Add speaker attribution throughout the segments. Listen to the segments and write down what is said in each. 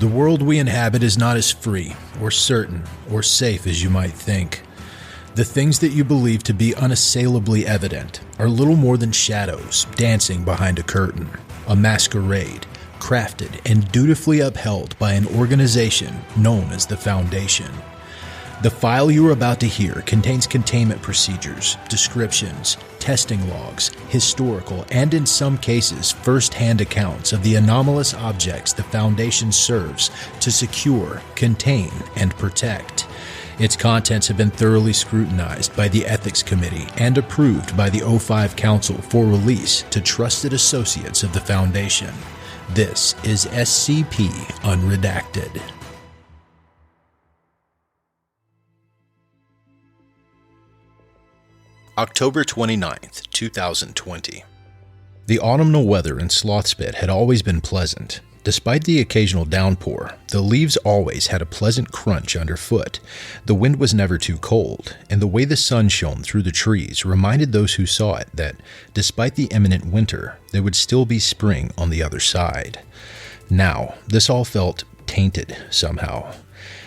Speaker 1: The world we inhabit is not as free, or certain, or safe as you might think. The things that you believe to be unassailably evident are little more than shadows dancing behind a curtain, a masquerade, crafted and dutifully upheld by an organization known as the Foundation. The file you are about to hear contains containment procedures, descriptions, testing logs, historical, and in some cases, first-hand accounts of the anomalous objects the Foundation serves to secure, contain, and protect. Its contents have been thoroughly scrutinized by the Ethics Committee and approved by the O5 Council for release to trusted associates of the Foundation. This is SCP Unredacted. October 29th, 2020. The autumnal weather in Slothspit had always been pleasant. Despite the occasional downpour, the leaves always had a pleasant crunch underfoot. The wind was never too cold, and the way the sun shone through the trees reminded those who saw it that, despite the imminent winter, there would still be spring on the other side. Now, this all felt tainted somehow.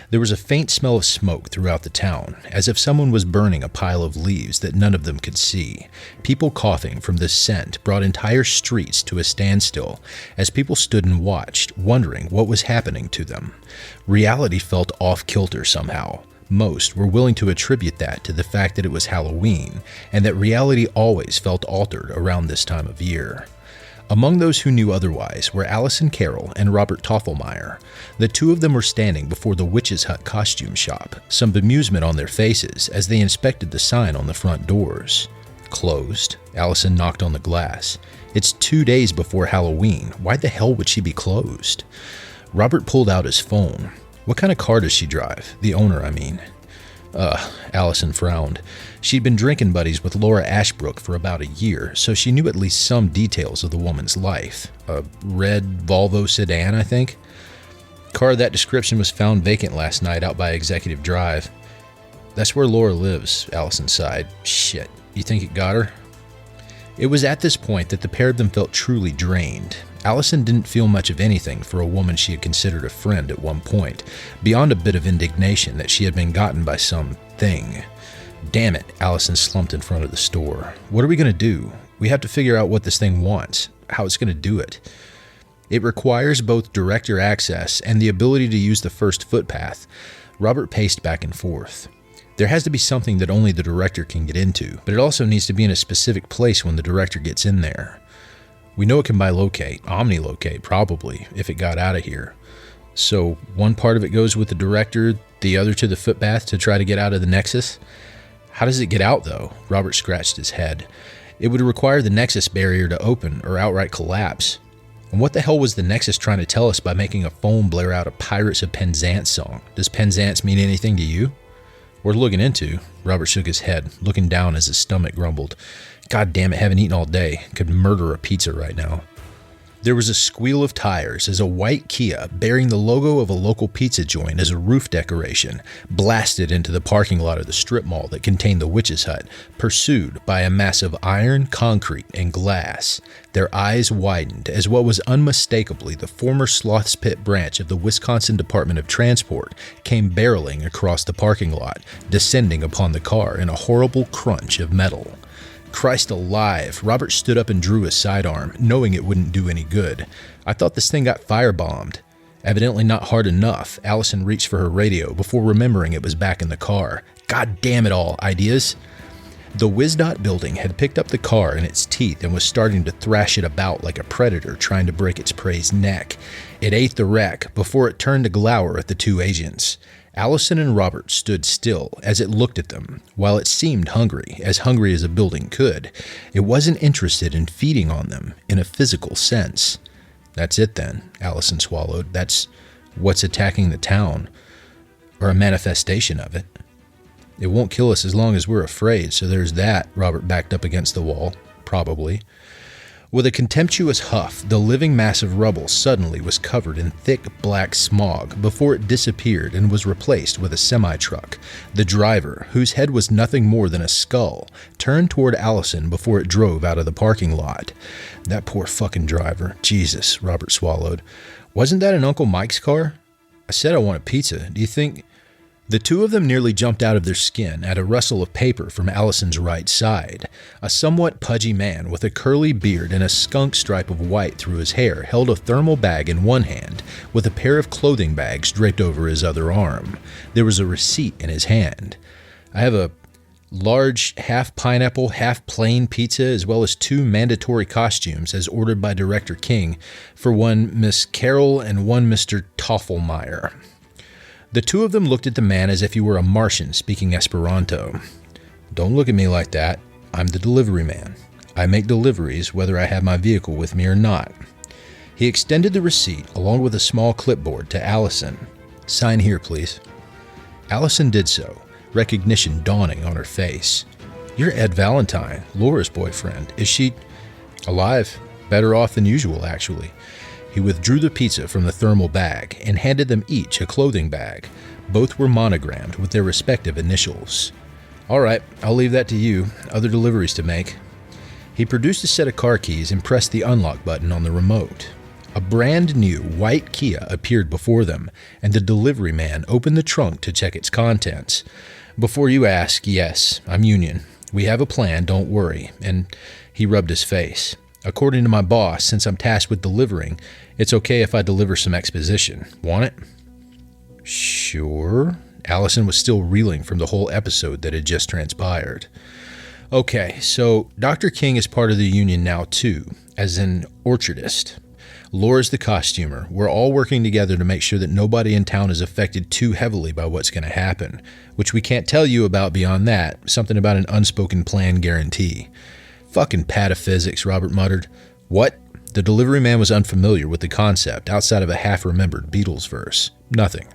Speaker 1: There was a faint smell of smoke throughout the town, as if someone was burning a pile of leaves that none of them could see. People coughing from this scent brought entire streets to a standstill as people stood and watched, wondering what was happening to them. Reality felt off-kilter somehow. Most were willing to attribute that to the fact that it was Halloween, and that reality always felt altered around this time of year. Among those who knew otherwise were Allison Carroll and Robert Toffelmeyer. The two of them were standing before the Witch's Hut costume shop, some bemusement on their faces as they inspected the sign on the front doors. Closed. Allison knocked on the glass. It's 2 days before Halloween. Why the hell would she be closed? Robert pulled out his phone. What kind of car does she drive? The owner, I mean. Allison frowned. She'd been drinking buddies with Laura Ashbrook for about a year, so she knew at least some details of the woman's life. A red Volvo sedan, I think. Car of that description was found vacant last night out by Executive Drive. That's where Laura lives, Allison sighed. Shit, you think it got her? It was at this point that the pair of them felt truly drained. Allison didn't feel much of anything for a woman she had considered a friend at one point, beyond a bit of indignation that she had been gotten by some thing. Damn it, Allison slumped in front of the store. What are we going to do? We have to figure out what this thing wants, how it's going to do it. It requires both director access and the ability to use the first footpath. Robert paced back and forth. There has to be something that only the director can get into, but it also needs to be in a specific place when the director gets in there. We know it can bilocate, omnilocate probably, if it got out of here. So one part of it goes with the director, the other to the footpath to try to get out of the Nexus? How does it get out though? Robert scratched his head. It would require the Nexus barrier to open or outright collapse. And what the hell was the Nexus trying to tell us by making a phone blare out a Pirates of Penzance song? Does Penzance mean anything to you? Worth looking into. Robert shook his head, looking down as his stomach grumbled. God damn it, haven't eaten all day. Could murder a pizza right now. There was a squeal of tires as a white Kia bearing the logo of a local pizza joint as a roof decoration blasted into the parking lot of the strip mall that contained the Witch's Hut, pursued by a mass of iron, concrete, and glass. Their eyes widened as what was unmistakably the former Sloth's Pit branch of the Wisconsin Department of Transport came barreling across the parking lot, descending upon the car in a horrible crunch of metal. Christ alive, Robert stood up and drew his sidearm, knowing it wouldn't do any good. I thought this thing got firebombed. Evidently not hard enough, Allison reached for her radio before remembering it was back in the car. God damn it all, ideas? The WisDOT building had picked up the car in its teeth and was starting to thrash it about like a predator trying to break its prey's neck. It ate the wreck before it turned to glower at the two agents. Allison and Robert stood still as it looked at them. While it seemed hungry as a building could, it wasn't interested in feeding on them in a physical sense. That's it then, Allison swallowed. That's what's attacking the town, or a manifestation of it. It won't kill us as long as we're afraid, so there's that. Robert backed up against the wall, probably. With a contemptuous huff, the living mass of rubble suddenly was covered in thick black smog before it disappeared and was replaced with a semi-truck. The driver, whose head was nothing more than a skull, turned toward Allison before it drove out of the parking lot. That poor fucking driver. Jesus, Robert swallowed. Wasn't that an Uncle Mike's car? I said I want a pizza. Do you think... The two of them nearly jumped out of their skin at a rustle of paper from Allison's right side. A somewhat pudgy man with a curly beard and a skunk stripe of white through his hair held a thermal bag in one hand with a pair of clothing bags draped over his other arm. There was a receipt in his hand. I have a large half-pineapple, half-plain pizza as well as 2 mandatory costumes as ordered by Director King for one Miss Carroll and one Mr. Toffelmeyer. The two of them looked at the man as if he were a Martian speaking Esperanto. Don't look at me like that. I'm the delivery man. I make deliveries whether I have my vehicle with me or not. He extended the receipt along with a small clipboard to Allison. Sign here, please. Allison did so, recognition dawning on her face. You're Ed Valentine, Laura's boyfriend. Is she alive? Better off than usual, actually. He withdrew the pizza from the thermal bag and handed them each a clothing bag. Both were monogrammed with their respective initials. All right, I'll leave that to you. Other deliveries to make. He produced a set of car keys and pressed the unlock button on the remote. A brand new white Kia appeared before them, and the delivery man opened the trunk to check its contents. Before you ask, yes, I'm Union. We have a plan, don't worry. And he rubbed his face. According to my boss, since I'm tasked with delivering, it's okay if I deliver some exposition. Want it? Sure. Allison was still reeling from the whole episode that had just transpired. Okay, so Dr. King is part of the union now too, as an orchardist. Laura's the costumer. We're all working together to make sure that nobody in town is affected too heavily by what's going to happen, which we can't tell you about beyond that, something about an unspoken plan guarantee. Fucking pataphysics, Robert muttered. What? The delivery man was unfamiliar with the concept outside of a half-remembered Beatles verse. Nothing.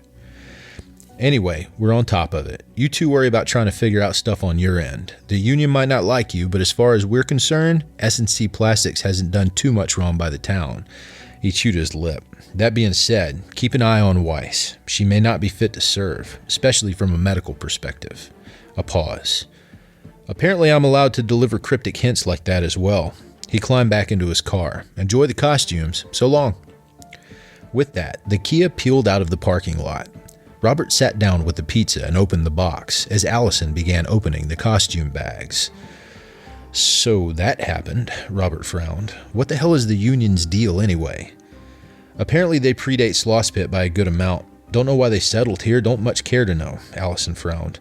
Speaker 1: Anyway, we're on top of it. You two worry about trying to figure out stuff on your end. The union might not like you, but as far as we're concerned, S&C Plastics hasn't done too much wrong by the town. He chewed his lip. That being said, keep an eye on Weiss. She may not be fit to serve, especially from a medical perspective. A pause. Apparently I'm allowed to deliver cryptic hints like that as well. He climbed back into his car. Enjoy the costumes. So long. With that, the Kia peeled out of the parking lot. Robert sat down with the pizza and opened the box as Allison began opening the costume bags. So that happened, Robert frowned. What the hell is the union's deal anyway? Apparently they predate Slothspit by a good amount. Don't know why they settled here, don't much care to know, Allison frowned.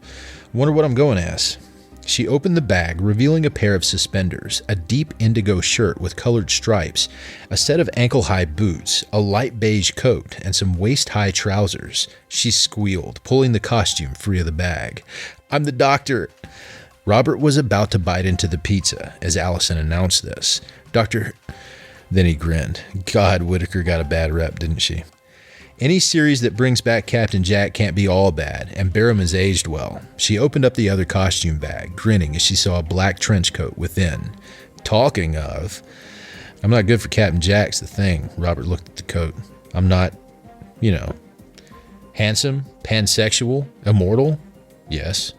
Speaker 1: Wonder what I'm going as. She opened the bag, revealing a pair of suspenders, a deep indigo shirt with colored stripes, a set of ankle-high boots, a light beige coat, and some waist-high trousers. She squealed, pulling the costume free of the bag. I'm the doctor. Robert was about to bite into the pizza as Allison announced this. Doctor... Then he grinned. God, Whitaker got a bad rep, didn't she? Any series that brings back Captain Jack can't be all bad, and Barham has aged well. She opened up the other costume bag, grinning as she saw a black trench coat within. Talking of... I'm not good for Captain Jack's the thing. Robert looked at the coat. I'm not, handsome, pansexual, immortal? Yes.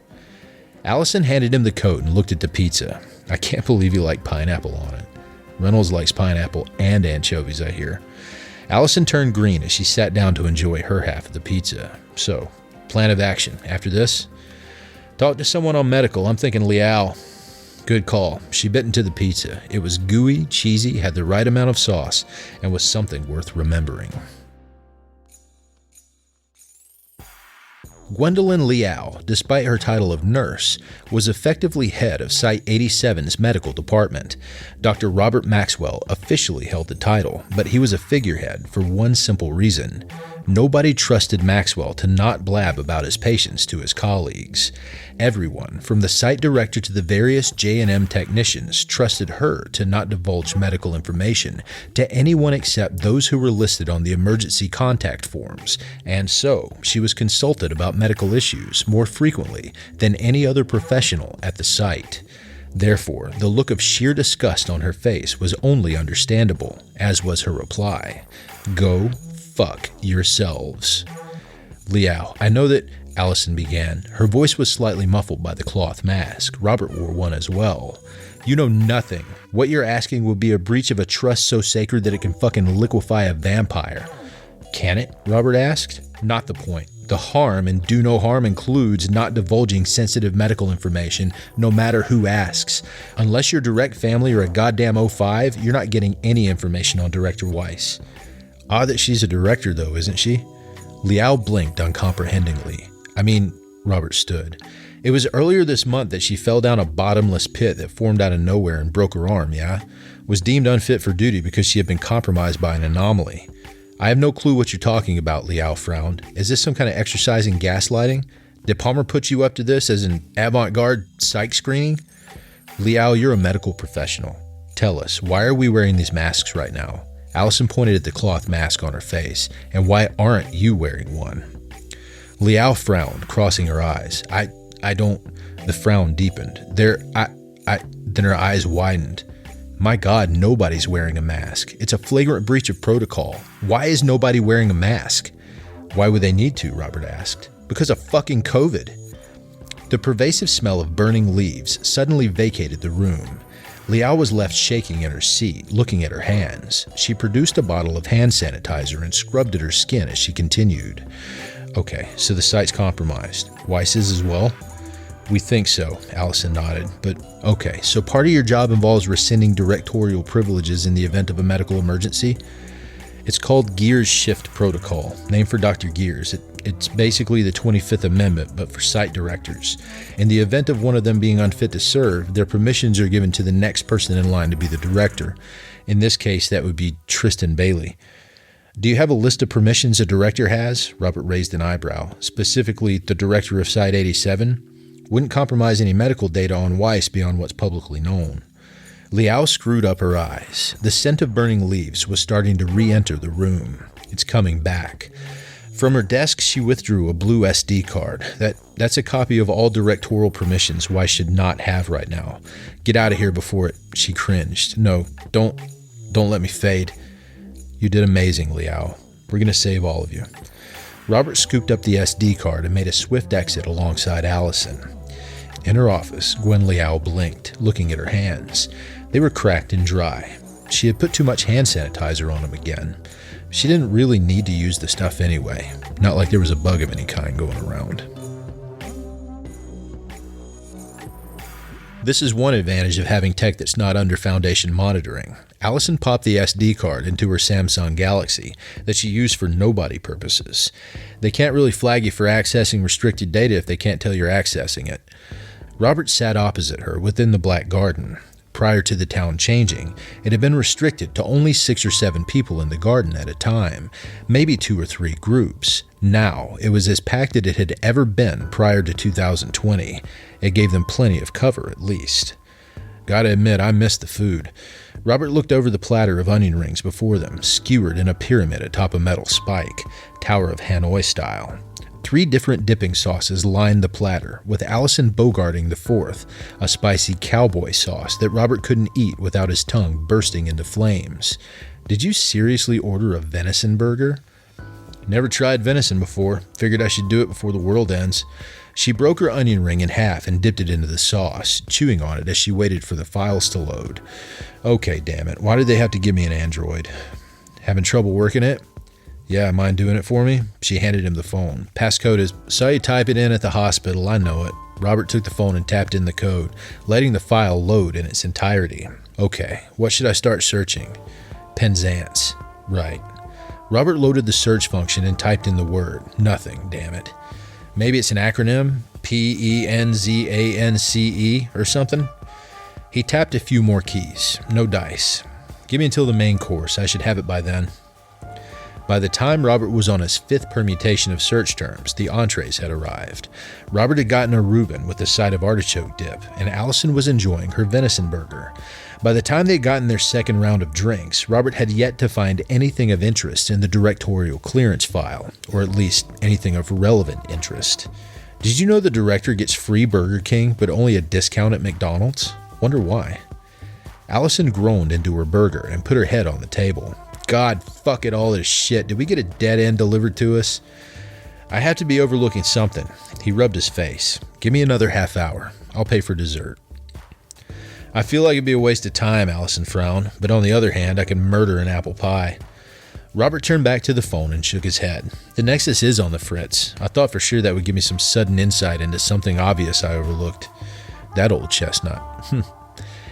Speaker 1: Allison handed him the coat and looked at the pizza. I can't believe you like pineapple on it. Reynolds likes pineapple and anchovies, I hear. Allison turned green as she sat down to enjoy her half of the pizza. So, plan of action. After this? Talk to someone on medical. I'm thinking Liao. Good call. She bit into the pizza. It was gooey, cheesy, had the right amount of sauce, and was something worth remembering. Gwendolyn Liao, despite her title of nurse, was effectively head of Site 87's medical department. Dr. Robert Maxwell officially held the title, but he was a figurehead for one simple reason. Nobody trusted Maxwell to not blab about his patients to his colleagues. Everyone, from the site director to the various J&M technicians, trusted her to not divulge medical information to anyone except those who were listed on the emergency contact forms, and so she was consulted about medical issues more frequently than any other professional at the site. Therefore, the look of sheer disgust on her face was only understandable, as was her reply. Go fuck yourselves. Liao, I know that... Allison began. Her voice was slightly muffled by the cloth mask. Robert wore one as well. You know nothing. What you're asking would be a breach of a trust so sacred that it can fucking liquefy a vampire. Can it? Robert asked. Not the point. The harm and do no harm includes not divulging sensitive medical information, no matter who asks. Unless you're direct family or a goddamn O5, you're not getting any information on Director Weiss. Odd that she's a director, though, isn't she? Liao blinked uncomprehendingly. Robert stood. It was earlier this month that she fell down a bottomless pit that formed out of nowhere and broke her arm, yeah? Was deemed unfit for duty because she had been compromised by an anomaly. I have no clue what you're talking about, Liao frowned. Is this some kind of exercise in gaslighting? Did Palmer put you up to this as an avant-garde psych screening? Liao, you're a medical professional. Tell us, why are we wearing these masks right now? Allison pointed at the cloth mask on her face. And why aren't you wearing one? Liao frowned, crossing her eyes. I don't... The frown deepened. Then her eyes widened. My God, nobody's wearing a mask. It's a flagrant breach of protocol. Why is nobody wearing a mask? Why would they need to? Robert asked. Because of fucking COVID. The pervasive smell of burning leaves suddenly vacated the room. Liao was left shaking in her seat, looking at her hands. She produced a bottle of hand sanitizer and scrubbed at her skin as she continued. Okay, so the site's compromised. Weiss's as well? We think so, Allison nodded. But okay, so part of your job involves rescinding directorial privileges in the event of a medical emergency? It's called Gears Shift Protocol, named for Dr. Gears. It's basically the 25th Amendment, but for site directors. In the event of one of them being unfit to serve, their permissions are given to the next person in line to be the director. In this case, that would be Tristan Bailey. Do you have a list of permissions a director has? Robert raised an eyebrow. Specifically, the director of Site 87? Wouldn't compromise any medical data on Weiss beyond what's publicly known. Liao screwed up her eyes. The scent of burning leaves was starting to re-enter the room. It's coming back. From her desk, she withdrew a blue SD card. That's a copy of all directorial permissions Weiss should not have right now. Get out of here before it... She cringed. No, don't let me fade. You did amazing, Liao. We're going to save all of you. Robert scooped up the SD card and made a swift exit alongside Allison. In her office, Gwen Liao blinked, looking at her hands. They were cracked and dry. She had put too much hand sanitizer on them again. She didn't really need to use the stuff anyway. Not like there was a bug of any kind going around. This is one advantage of having tech that's not under Foundation monitoring. Allison popped the SD card into her Samsung Galaxy that she used for nobody purposes. They can't really flag you for accessing restricted data if they can't tell you're accessing it. Robert sat opposite her within the Black Garden. Prior to the town changing, it had been restricted to only 6 or 7 people in the garden at a time, maybe 2 or 3 groups. Now, it was as packed as it had ever been prior to 2020. It gave them plenty of cover, at least. Gotta admit, I missed the food. Robert looked over the platter of onion rings before them, skewered in a pyramid atop a metal spike, Tower of Hanoi style. 3 different dipping sauces lined the platter, with Allison bogarting the 4th, a spicy cowboy sauce that Robert couldn't eat without his tongue bursting into flames. Did you seriously order a venison burger? Never tried venison before. Figured I should do it before the world ends. She broke her onion ring in half and dipped it into the sauce, chewing on it as she waited for the files to load. Okay, damn it. Why did they have to give me an Android? Having trouble working it? Yeah, mind doing it for me? She handed him the phone. Passcode is... Saw you type it in at the hospital, I know it. Robert took the phone and tapped in the code, letting the file load in its entirety. Okay, what should I start searching? Penzance. Right. Robert loaded the search function and typed in the word. Nothing, damn it. Maybe it's an acronym? P-E-N-Z-A-N-C-E or something? He tapped a few more keys. No dice. Give me until the main course. I should have it by then. By the time Robert was on his 5th permutation of search terms, the entrees had arrived. Robert had gotten a Reuben with a side of artichoke dip, and Allison was enjoying her venison burger. By the time they had gotten their 2nd round of drinks, Robert had yet to find anything of interest in the directorial clearance file, or at least anything of relevant interest. Did you know the director gets free Burger King, but only a discount at McDonald's? Wonder why. Allison groaned into her burger and put her head on the table. God, fuck it, all this shit. Did we get a dead end delivered to us? I have to be overlooking something. He rubbed his face. Give me another half hour. I'll pay for dessert. I feel like it'd be a waste of time, Allison frowned, but on the other hand, I can murder an apple pie. Robert turned back to the phone and shook his head. The Nexus is on the fritz. I thought for sure that would give me some sudden insight into something obvious I overlooked. That old chestnut.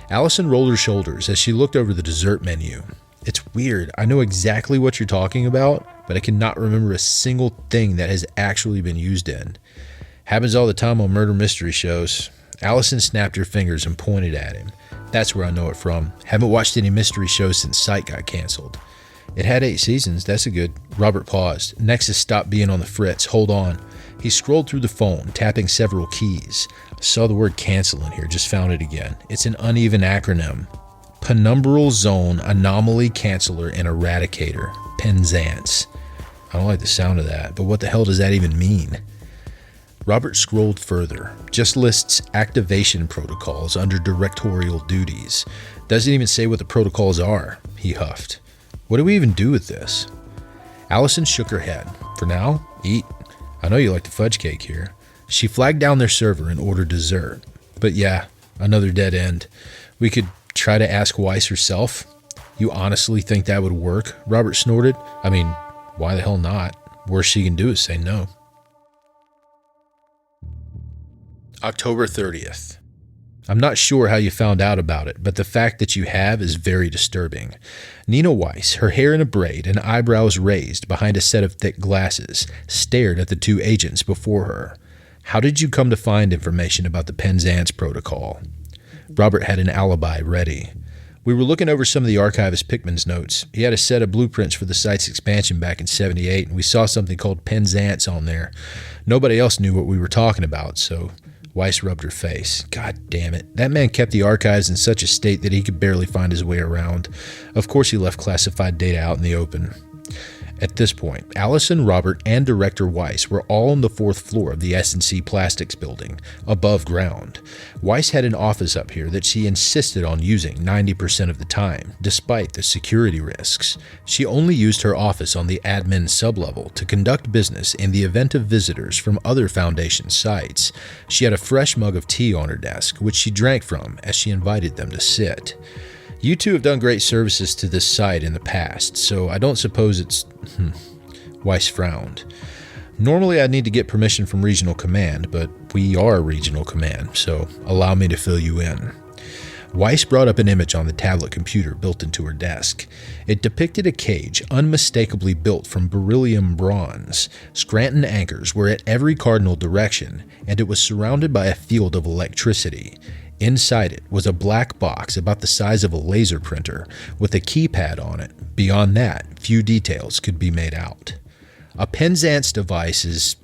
Speaker 1: Allison rolled her shoulders as she looked over the dessert menu. It's weird. I know exactly what you're talking about, but I cannot remember a single thing that has actually been used in. Happens all the time on murder mystery shows. Allison snapped her fingers and pointed at him. That's where I know it from. Haven't watched any mystery shows since Sight got canceled. It had 8 seasons. That's a good. Robert paused. Nexus stopped being on the fritz. Hold on. He scrolled through the phone, tapping several keys. Saw the word cancel in here. Just found it again. It's an uneven acronym. Penumbral Zone Anomaly Canceller and Eradicator. Penzance. I don't like the sound of that, but what the hell does that even mean? Robert scrolled further. Just lists activation protocols under directorial duties. Doesn't even say what the protocols are, he huffed. What do we even do with this? Allison shook her head. For now, eat. I know you like the fudge cake here. She flagged down their server and ordered dessert. But yeah, another dead end. We could try to ask Weiss herself. You honestly think that would work? Robert snorted. I mean, why the hell not? Worst she can do is say no. October 30th. I'm not sure how you found out about it, but the fact that you have is very disturbing. Nina Weiss, her hair in a braid and eyebrows raised behind a set of thick glasses, stared at the 2 agents before her. How did you come to find information about the Penzance protocol? Robert had an alibi ready. We were looking over some of the archivist Pickman's notes. He had a set of blueprints for the site's expansion back in '78, and we saw something called Penzance on there. Nobody else knew what we were talking about, so Weiss rubbed her face. God damn it. That man kept the archives in such a state that he could barely find his way around. Of course he left classified data out in the open. At this point, Allison, Robert, and Director Weiss were all on the 4th floor of the S&C Plastics building, above ground. Weiss had an office up here that she insisted on using 90% of the time, despite the security risks. She only used her office on the admin sublevel to conduct business in the event of visitors from other Foundation sites. She had a fresh mug of tea on her desk, which she drank from as she invited them to sit. You two have done great services to this site in the past, so I don't suppose it's... Weiss frowned. Normally I'd need to get permission from Regional Command, but we are Regional Command, so allow me to fill you in. Weiss brought up an image on the tablet computer built into her desk. It depicted a cage unmistakably built from beryllium bronze. Scranton anchors were at every cardinal direction, and it was surrounded by a field of electricity. Inside it was a black box about the size of a laser printer with a keypad on it. Beyond that, few details could be made out. A Penzance device is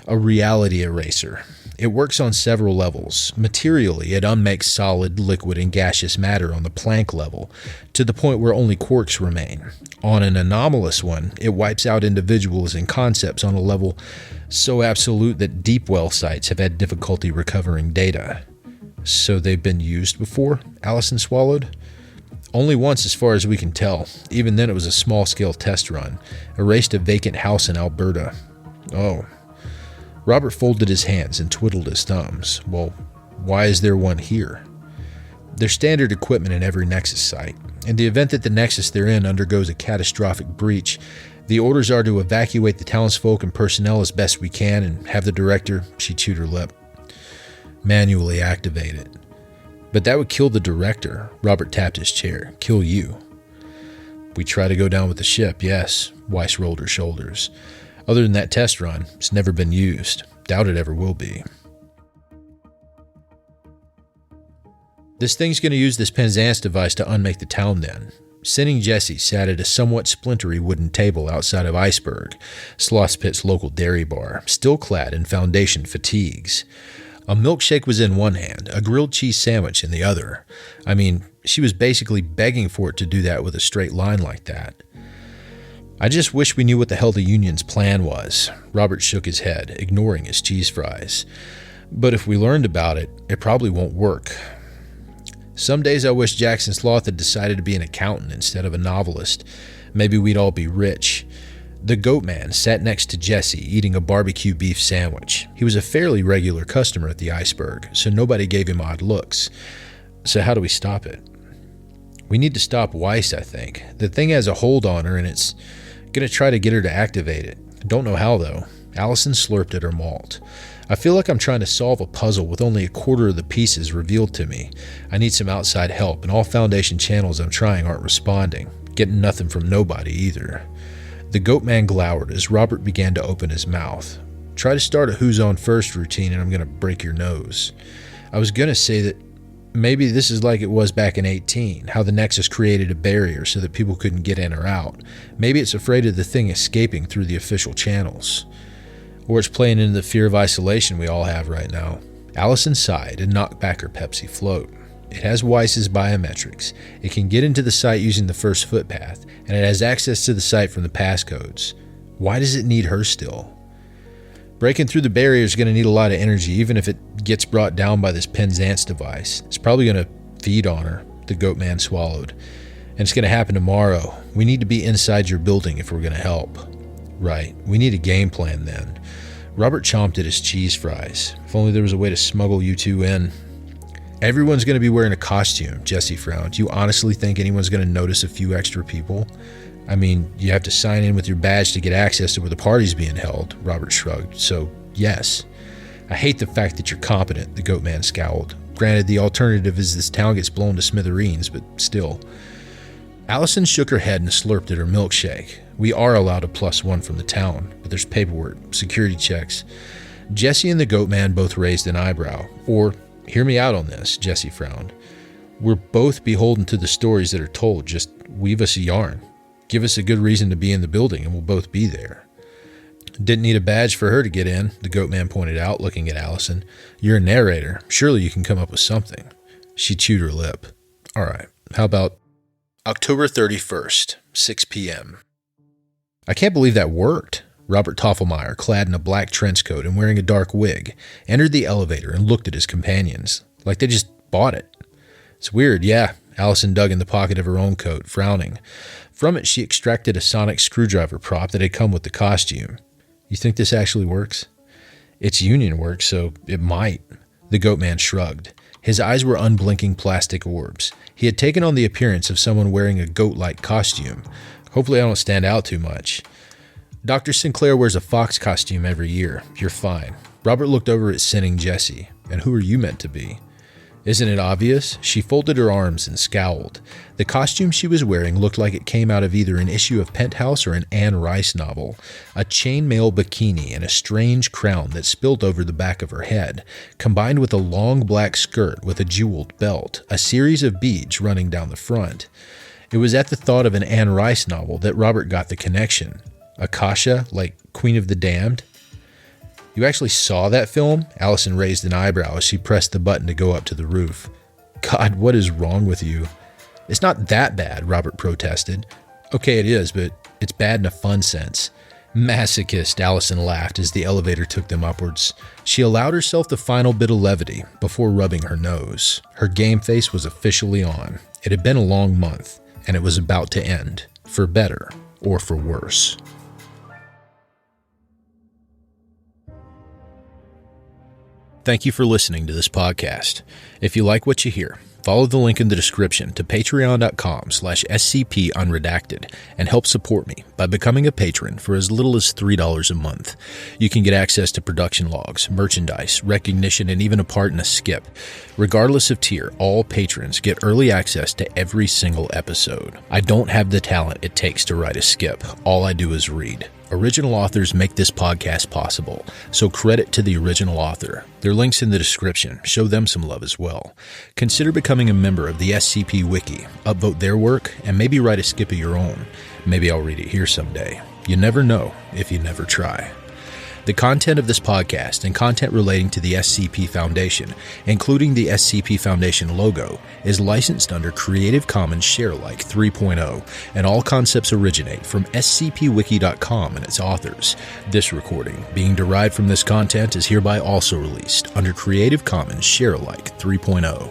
Speaker 1: a reality eraser. It works on several levels. Materially, it unmakes solid, liquid, and gaseous matter on the Planck level, to the point where only quarks remain. On an anomalous one, it wipes out individuals and concepts on a level so absolute that deep well sites have had difficulty recovering data. So they've been used before? Allison swallowed. Only once as far as we can tell. Even then it was a small-scale test run. Erased a vacant house in Alberta. Oh. Robert folded his hands and twiddled his thumbs. Well, why is there one here? There's standard equipment in every Nexus site. In the event that the Nexus they're in undergoes a catastrophic breach, the orders are to evacuate the townsfolk and personnel as best we can and have the director, she chewed her lip, manually activate it. But that would kill the director. Robert tapped his chair. Kill you. We try to go down with the ship, yes. Weiss rolled her shoulders. Other than that test run, it's never been used. Doubt it ever will be. This thing's going to use this Penzance device to unmake the town then. Sinning Jesse sat at a somewhat splintery wooden table outside of Iceberg, Slothspit's local dairy bar, still clad in Foundation fatigues. A milkshake was in one hand, a grilled cheese sandwich in the other. I mean, she was basically begging for it to do that with a straight line like that. I just wish we knew what the hell the Union's plan was. Robert shook his head, ignoring his cheese fries. But if we learned about it, it probably won't work. Some days I wish Jackson Sloth had decided to be an accountant instead of a novelist. Maybe we'd all be rich. The goat man sat next to Jesse, eating a barbecue beef sandwich. He was a fairly regular customer at the Iceberg, so nobody gave him odd looks. So how do we stop it? We need to stop Weiss, I think. The thing has a hold on her and it's going to try to get her to activate it. I don't know how though. Allison slurped at her malt. I feel like I'm trying to solve a puzzle with only a quarter of the pieces revealed to me. I need some outside help, and all Foundation channels I'm trying aren't responding. Getting nothing from nobody either. The goat man glowered as Robert began to open his mouth. Try to start a who's on first routine and I'm going to break your nose. I was going to say that maybe this is like it was back in 18, how the Nexus created a barrier so that people couldn't get in or out. Maybe it's afraid of the thing escaping through the official channels. Or it's playing into the fear of isolation we all have right now. Allison sighed and knocked back her Pepsi float. It has Weiss's biometrics. It can get into the site using the first footpath, and it has access to the site from the passcodes. Why does it need her still? Breaking through the barrier is going to need a lot of energy, even if it gets brought down by this Penzance device. It's probably going to feed on her, the goat man swallowed. And it's going to happen tomorrow. We need to be inside your building if we're going to help. Right, we need a game plan then. Robert chomped at his cheese fries. If only there was a way to smuggle you two in. Everyone's going to be wearing a costume, Jesse frowned. You honestly think anyone's going to notice a few extra people? I mean, you have to sign in with your badge to get access to where the party's being held, Robert shrugged. So, yes. I hate the fact that you're competent, the goat man scowled. Granted, the alternative is this town gets blown to smithereens, but still. Allison shook her head and slurped at her milkshake. We are allowed a +1 from the town, but there's paperwork, security checks. Jesse and the goat man both raised an eyebrow. Or, hear me out on this, Jesse frowned. We're both beholden to the stories that are told. Just weave us a yarn. Give us a good reason to be in the building and we'll both be there. Didn't need a badge for her to get in, the goat man pointed out, looking at Allison. You're a narrator. Surely you can come up with something. She chewed her lip. All right, how about October 31st, 6 p.m. I can't believe that worked. Robert Toffelmeyer, clad in a black trench coat and wearing a dark wig, entered the elevator and looked at his companions, like they just bought it. It's weird, yeah. Allison dug in the pocket of her own coat, frowning. From it, she extracted a sonic screwdriver prop that had come with the costume. You think this actually works? It's union work, so it might. The goat man shrugged. His eyes were unblinking plastic orbs. He had taken on the appearance of someone wearing a goat-like costume. Hopefully I don't stand out too much. Dr. Sinclair wears a fox costume every year. You're fine. Robert looked over at sinning Jesse. And who are you meant to be? Isn't it obvious? She folded her arms and scowled. The costume she was wearing looked like it came out of either an issue of Penthouse or an Anne Rice novel. A chainmail bikini and a strange crown that spilled over the back of her head, combined with a long black skirt with a jeweled belt, a series of beads running down the front. It was at the thought of an Anne Rice novel that Robert got the connection. Akasha, like Queen of the Damned? You actually saw that film? Allison raised an eyebrow as she pressed the button to go up to the roof. God, what is wrong with you? It's not that bad, Robert protested. Okay, it is, but it's bad in a fun sense. Masochist, Allison laughed as the elevator took them upwards. She allowed herself the final bit of levity before rubbing her nose. Her game face was officially on. It had been a long month, and it was about to end, for better or for worse. Thank you for listening to this podcast. If you like what you hear, follow the link in the description to patreon.com/scpunredacted and help support me by becoming a patron for as little as $3 a month. You can get access to production logs, merchandise, recognition, and even a part in a skip. Regardless of tier, all patrons get early access to every single episode. I don't have the talent it takes to write a skip. All I do is read. Original authors make this podcast possible, so credit to the original author. Their links in the description. Show them some love as well. Consider becoming a member of the SCP Wiki, upvote their work, and maybe write a skip of your own. Maybe I'll read it here someday. You never know if you never try. The content of this podcast and content relating to the SCP Foundation, including the SCP Foundation logo, is licensed under Creative Commons Sharealike 3.0, and all concepts originate from scpwiki.com and its authors. This recording, being derived from this content, is hereby also released under Creative Commons Sharealike 3.0.